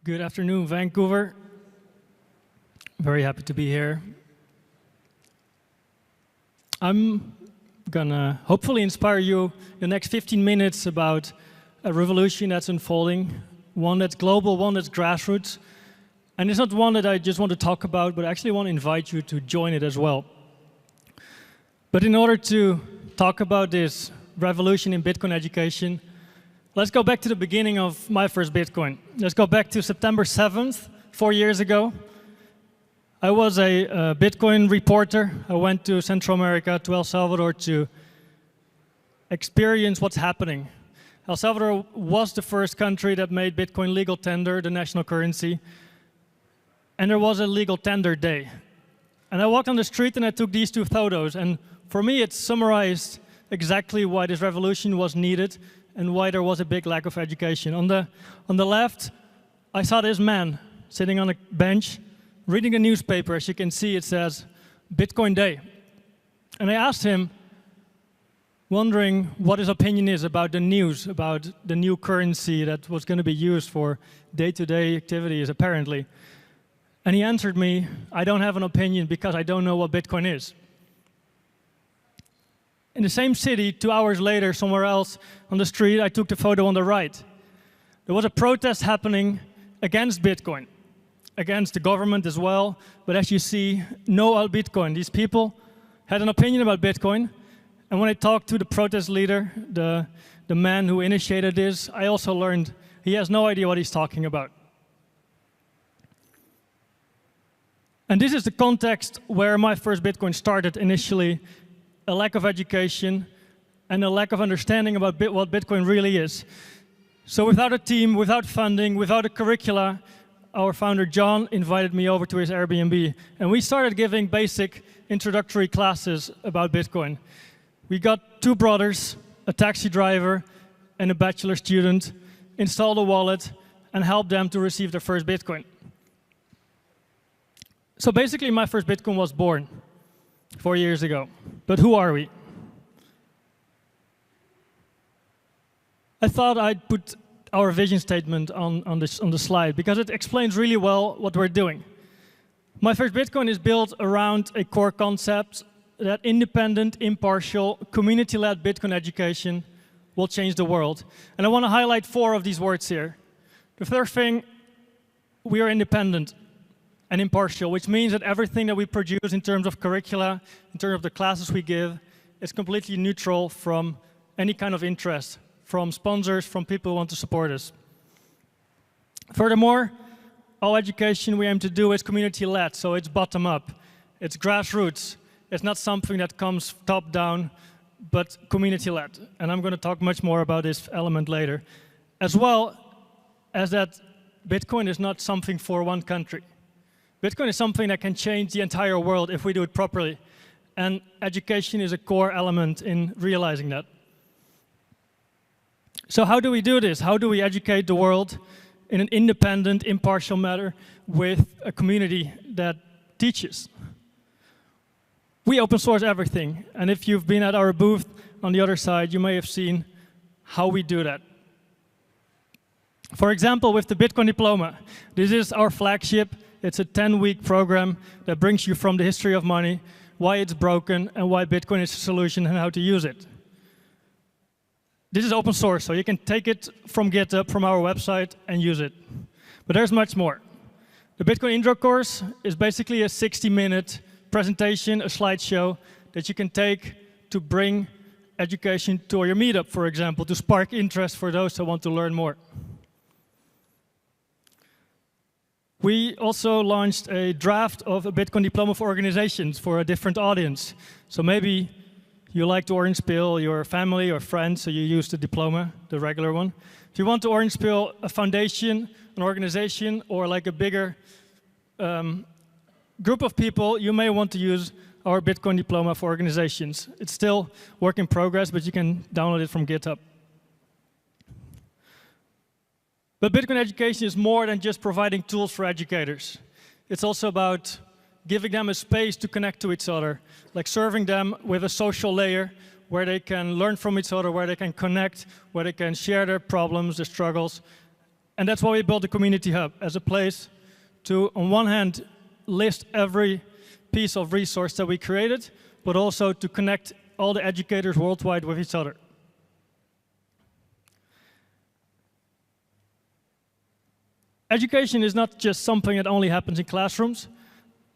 Good afternoon, Vancouver. Very happy to be here. I'm gonna hopefully inspire you in the next 15 minutes about a revolution that's unfolding, one that's global, one that's grassroots. And it's not one that I just want to talk about, but I actually want to invite you to join it as well. But in order to talk about this revolution in Bitcoin education, let's go back to the beginning of my first Bitcoin. Let's go back to September 7th, 4 years ago. I was a Bitcoin reporter. I went to Central America, to El Salvador, to experience what's happening. El Salvador was the first country that made Bitcoin legal tender, the national currency. And there was a legal tender day. And I walked on the street and I took these two photos. And for me, it summarized exactly why this revolution was needed and why there was a big lack of education. On the left, I saw this man sitting on a bench, reading a newspaper. As you can see, it says, Bitcoin Day. And I asked him, wondering what his opinion is about the news, about the new currency that was going to be used for day-to-day activities, apparently. And he answered me, I don't have an opinion because I don't know what Bitcoin is. In the same city, 2 hours later, somewhere else on the street, I took the photo on the right. There was a protest happening against Bitcoin, against the government as well. But as you see, no all Bitcoin. These people had an opinion about Bitcoin. And when I talked to the protest leader, the man who initiated this, I also learned he has no idea what he's talking about. And this is the context where my first Bitcoin started initially. A lack of education and a lack of understanding about what Bitcoin really is. So without a team, without funding, without a curricula, our founder John invited me over to his Airbnb. And we started giving basic introductory classes about Bitcoin. We got two brothers, a taxi driver and a bachelor student, installed a wallet and helped them to receive their first Bitcoin. So basically my first Bitcoin was born 4 years ago. But who are we? I thought I'd put our vision statement on the slide because it explains really well what we're doing. My first Bitcoin is built around a core concept that independent, impartial, community-led Bitcoin education will change the world. And I want to highlight 4 of these words here. The first thing, we are independent and impartial, which means that everything that we produce in terms of curricula, in terms of the classes we give, is completely neutral from any kind of interest, from sponsors, from people who want to support us. Furthermore, all education we aim to do is community-led, so it's bottom-up. It's grassroots. It's not something that comes top-down, but community-led. And I'm going to talk much more about this element later. As well as that Bitcoin is not something for one country. Bitcoin is something that can change the entire world if we do it properly. And education is a core element in realizing that. So how do we do this? How do we educate the world in an independent, impartial manner with a community that teaches? We open source everything. And if you've been at our booth on the other side, you may have seen how we do that. For example, with the Bitcoin Diploma. This is our flagship. It's a 10-week program that brings you from the history of money, why it's broken, and why Bitcoin is a solution and how to use it. This is open source, so you can take it from GitHub, from our website, and use it. But there's much more. The Bitcoin Intro course is basically a 60-minute presentation, a slideshow, that you can take to bring education to your meetup, for example, to spark interest for those who want to learn more. We also launched a draft of a Bitcoin Diploma for organizations for a different audience. So maybe you like to orange peel your family or friends, so you use the diploma, the regular one. If you want to orange peel a foundation, an organization, or like a bigger group of people, you may want to use our Bitcoin Diploma for organizations. It's still work in progress, but you can download it from GitHub. But Bitcoin education is more than just providing tools for educators. It's also about giving them a space to connect to each other, like serving them with a social layer where they can learn from each other, where they can connect, where they can share their problems, their struggles, And that's why we built the Community Hub, as a place to, on one hand, list every piece of resource that we created, but also to connect all the educators worldwide with each other. Education is not just something that only happens in classrooms.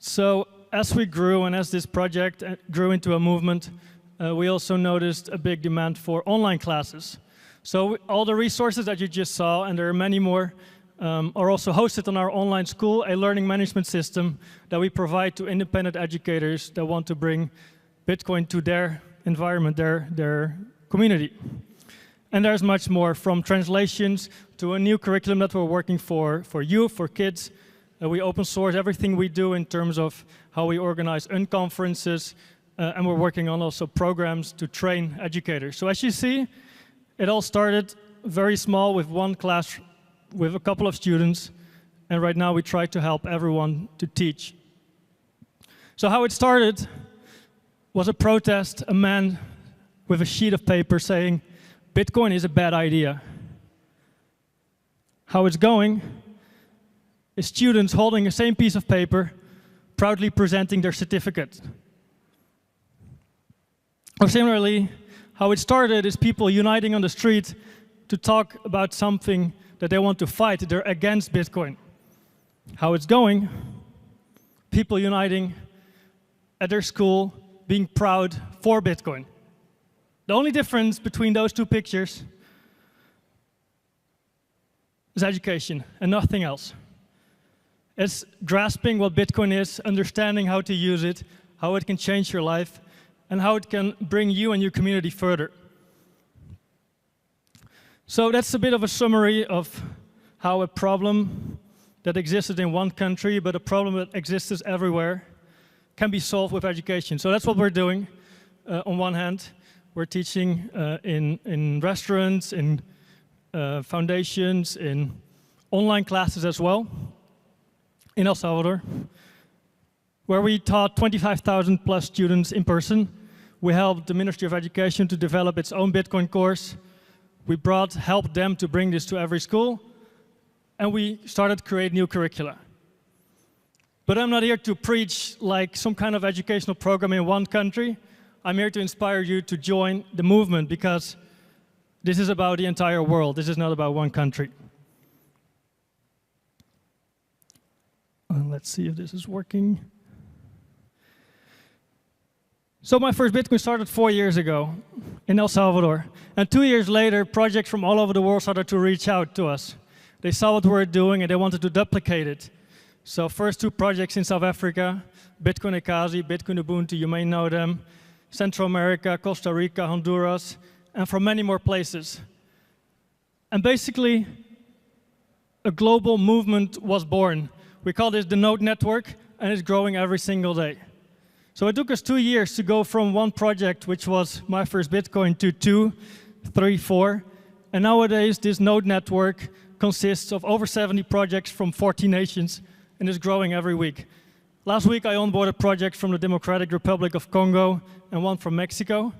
So as we grew and as this project grew into a movement, we also noticed a big demand for online classes. So all the resources that you just saw, and there are many more, are also hosted on our online school, a learning management system that we provide to independent educators that want to bring Bitcoin to their environment, their community. And there's much more, from translations to a new curriculum that we're working for youth, for kids. We open source everything we do in terms of how we organize unconferences, and we're working on also programs to train educators. So as you see, it all started very small with one class with a couple of students, and right now we try to help everyone to teach. So how it started was a protest, a man with a sheet of paper saying, Bitcoin is a bad idea. How it's going is students holding the same piece of paper, proudly presenting their certificate. Or similarly, how it started is people uniting on the street to talk about something that they want to fight. They're against Bitcoin. How it's going, people uniting at their school, being proud for Bitcoin. The only difference between those two pictures is education and nothing else. It's grasping what Bitcoin is, understanding how to use it, how it can change your life, and how it can bring you and your community further. So that's a bit of a summary of how a problem that existed in one country, but a problem that exists everywhere, can be solved with education. So that's what we're doing. On one hand, we're teaching in restaurants, in foundations, in online classes as well, in El Salvador, where we taught 25,000 plus students in person. We helped the Ministry of Education to develop its own Bitcoin course. We helped them to bring this to every school, and we started to create new curricula. But I'm not here to preach like some kind of educational program in one country. I'm here to inspire you to join the movement, because this is about the entire world. This is not about one country. Let's see if this is working. So my first Bitcoin started 4 years ago in El Salvador. And 2 years later, projects from all over the world started to reach out to us. They saw what we were doing and they wanted to duplicate it. So first 2 projects in South Africa, Bitcoin Ekazi, Bitcoin Ubuntu, you may know them, Central America, Costa Rica, Honduras, and from many more places. And basically, a global movement was born. We call this the Node Network, and it's growing every single day. So it took us 2 years to go from one project, which was my first Bitcoin, to 2, 3, 4. And nowadays, this Node Network consists of over 70 projects from 40 nations, and is growing every week. Last week, I onboarded projects from the Democratic Republic of Congo and one from Mexico,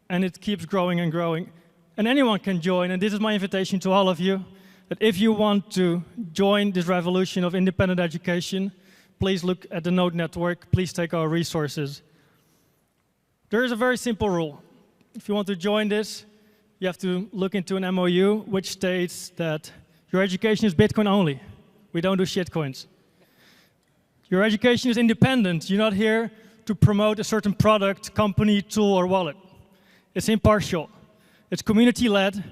and it keeps growing and growing. And anyone can join, and this is my invitation to all of you, that if you want to join this revolution of independent education, please look at the Node Network, please take our resources. There is a very simple rule. If you want to join this, you have to look into an MOU which states that your education is Bitcoin only. We don't do shitcoins. Your education is independent. You're not here to promote a certain product, company, tool, or wallet. It's impartial. It's community-led.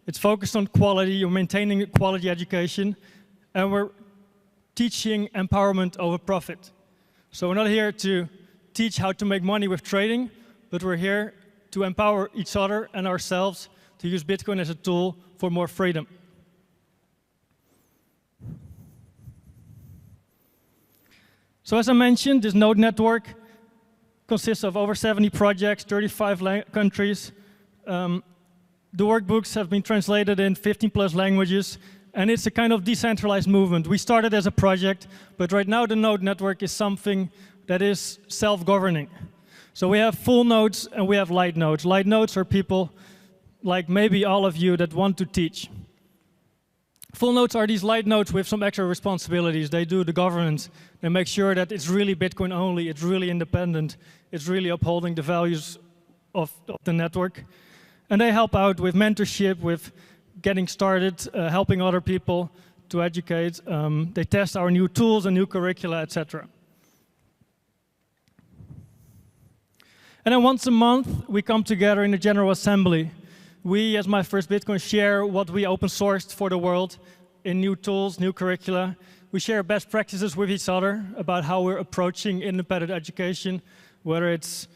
It's focused on quality. You're maintaining a quality education. And we're teaching empowerment over profit. So we're not here to teach how to make money with trading, but we're here to empower each other and ourselves to use Bitcoin as a tool for more freedom. So as I mentioned, this Node Network consists of over 70 projects, 35 countries. The workbooks have been translated in 15 plus languages, and it's a kind of decentralized movement. We started as a project, but right now the Node Network is something that is self-governing. So we have full nodes and we have light nodes. Light nodes are people like maybe all of you that want to teach. Full nodes are these light nodes with some extra responsibilities. They do the governance. They make sure that it's really Bitcoin only, it's really independent, it's really upholding the values of the network. And they help out with mentorship, with getting started, helping other people to educate. They test our new tools and new curricula, etc. And then once a month, we come together in the General Assembly. We, as My First Bitcoin, share what we open sourced for the world in new tools, new curricula. We share best practices with each other about how we're approaching independent education, whether it's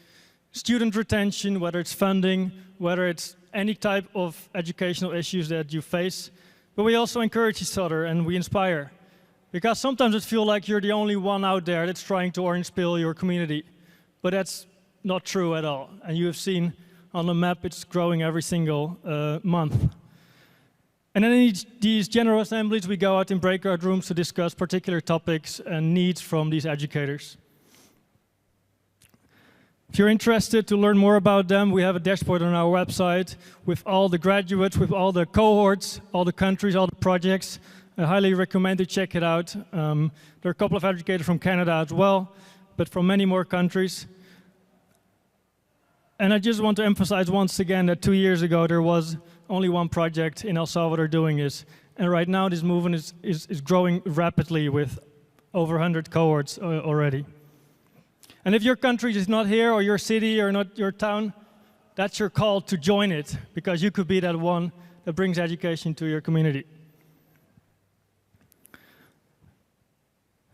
student retention, whether it's funding, whether it's any type of educational issues that you face. But we also encourage each other and we inspire. Because sometimes it feels like you're the only one out there that's trying to orange pill your community. But that's not true at all. And you have seen on the map it's growing every single month. And then in these general assemblies, we go out in breakout rooms to discuss particular topics and needs from these educators. If you're interested to learn more about them, we have a dashboard on our website with all the graduates, with all the cohorts, all the countries, all the projects. I highly recommend to check it out. There are a couple of educators from Canada as well, but from many more countries. And I just want to emphasize once again that 2 years ago there was only one project in El Salvador doing this. And right now this movement is growing rapidly with over 100 cohorts already. And if your country is not here, or your city, or not your town, that's your call to join it, because you could be that one that brings education to your community.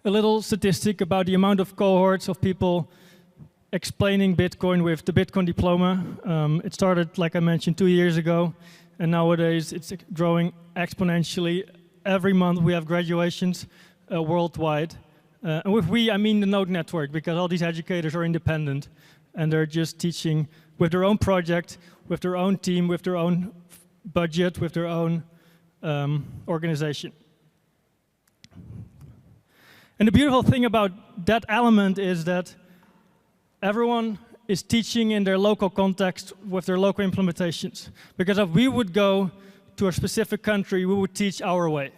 A little statistic about the amount of cohorts of people explaining Bitcoin with the Bitcoin diploma. It started, like I mentioned, 2 years ago, and nowadays it's growing exponentially. Every month we have graduations worldwide. And with we, I mean the Node network, because all these educators are independent, and they're just teaching with their own project, with their own team, with their own budget, with their own organization. And the beautiful thing about that element is that everyone is teaching in their local context with their local implementations. Because if we would go to a specific country, we would teach our way.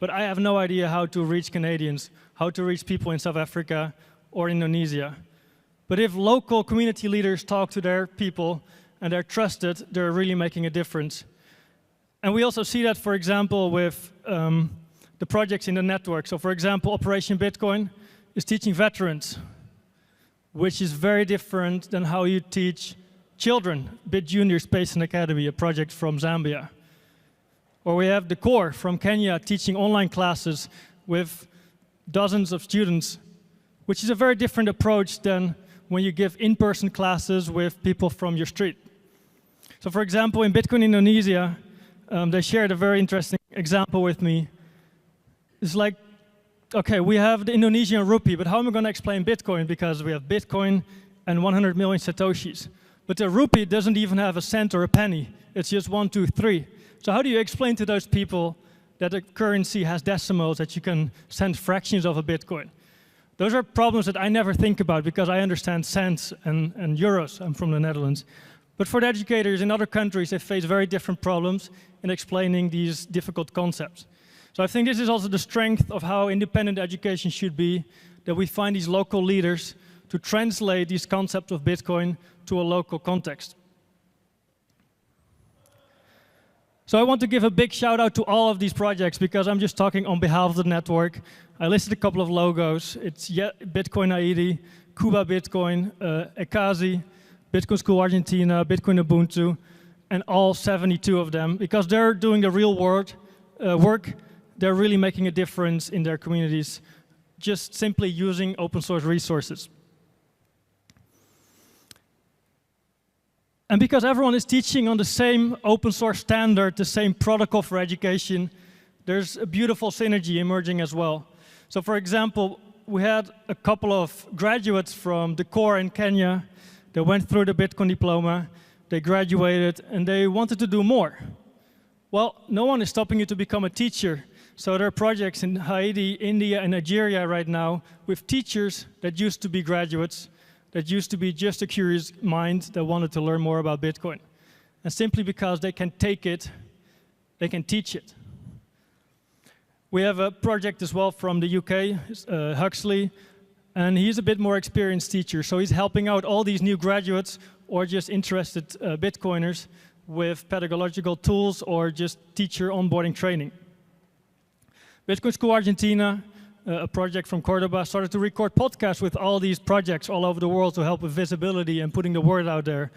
But I have no idea how to reach Canadians, how to reach people in South Africa or Indonesia. But if local community leaders talk to their people and they're trusted, they're really making a difference. And we also see that, for example, with the projects in the network. So for example, Operation Bitcoin is teaching veterans, which is very different than how you teach children. Bit Junior Space and Academy, a project from Zambia. Or we have the Core from Kenya teaching online classes with dozens of students, which is a very different approach than when you give in-person classes with people from your street. So for example, in Bitcoin Indonesia, they shared a very interesting example with me. It's like, okay, we have the Indonesian rupee, but how am I going to explain Bitcoin? Because we have Bitcoin and 100 million Satoshis. But the rupee doesn't even have a cent or a penny. It's just 1, 2, 3. So how do you explain to those people that a currency has decimals, that you can send fractions of a Bitcoin? Those are problems that I never think about because I understand cents and euros. I'm from the Netherlands. But for the educators in other countries, they face very different problems in explaining these difficult concepts. So I think this is also the strength of how independent education should be, that we find these local leaders to translate these concepts of Bitcoin to a local context. So I want to give a big shout out to all of these projects because I'm just talking on behalf of the network. I listed a couple of logos. It's Bitcoin Haiti, Cuba Bitcoin, Ekazi, Bitcoin School Argentina, Bitcoin Ubuntu, and all 72 of them, because they're doing the real work. They're really making a difference in their communities, just simply using open source resources. And because everyone is teaching on the same open source standard, the same protocol for education, there's a beautiful synergy emerging as well. So for example, we had a couple of graduates from the Core in Kenya. They went through the Bitcoin diploma, they graduated, and they wanted to do more. Well, no one is stopping you to become a teacher. So there are projects in Haiti, India, and Nigeria right now with teachers that used to be graduates, that used to be just a curious mind that wanted to learn more about Bitcoin. And simply because they can take it, they can teach it. We have a project as well from the UK, Huxley, and he's a bit more experienced teacher, so he's helping out all these new graduates or just interested Bitcoiners with pedagogical tools or just teacher onboarding training. Bitcoin School Argentina, a project from Cordoba, started to record podcasts with all these projects all over the world to help with visibility and putting the word out there.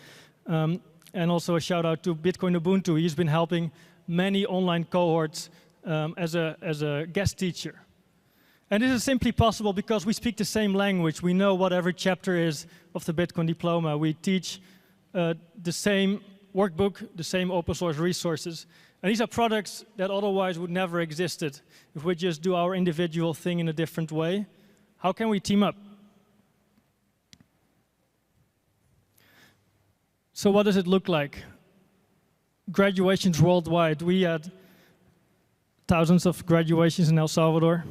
And also a shout out to Bitcoin Ubuntu. He's been helping many online cohorts as a guest teacher. And this is simply possible because we speak the same language. We know what every chapter is of the Bitcoin diploma. We teach the same workbook, the same open source resources. And these are products that otherwise would never existed if we just do our individual thing in a different way. How can we team up? So what does it look like? Graduations worldwide. We had thousands of graduations in El Salvador.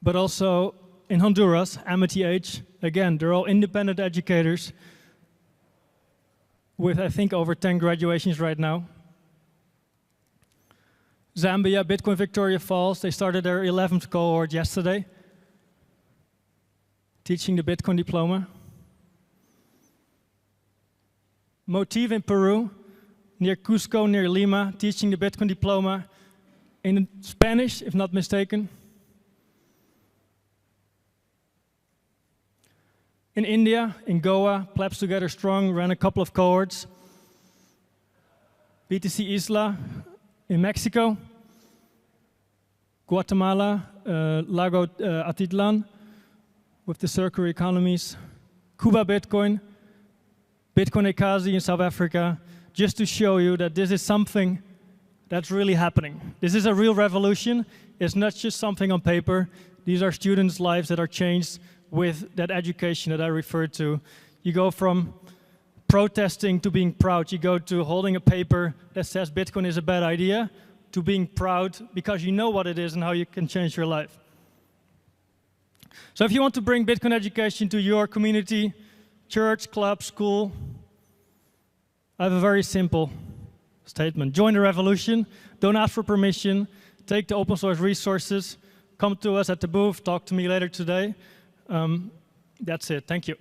But also in Honduras, Amity Age. Again, they're all independent educators with, I think, over 10 graduations right now. Zambia, Bitcoin Victoria Falls, they started their 11th cohort yesterday, teaching the Bitcoin diploma. Motiv in Peru, near Cusco, near Lima, teaching the Bitcoin diploma in Spanish, if not mistaken. In India, in Goa, Plebs Together Strong ran a couple of cohorts. BTC Isla in Mexico. Guatemala, Lago Atitlan with the circular economies. Cuba Bitcoin. Bitcoin Ekazi in South Africa. Just to show you that this is something that's really happening. This is a real revolution. It's not just something on paper. These are students' lives that are changed with that education that I referred to. You go from protesting to being proud. You go to holding a paper that says Bitcoin is a bad idea to being proud because you know what it is and how you can change your life. So if you want to bring Bitcoin education to your community, church, club, school, I have a very simple statement. Join the revolution. Don't ask for permission. Take the open source resources. Come to us at the booth. Talk to me later today. That's it. Thank you.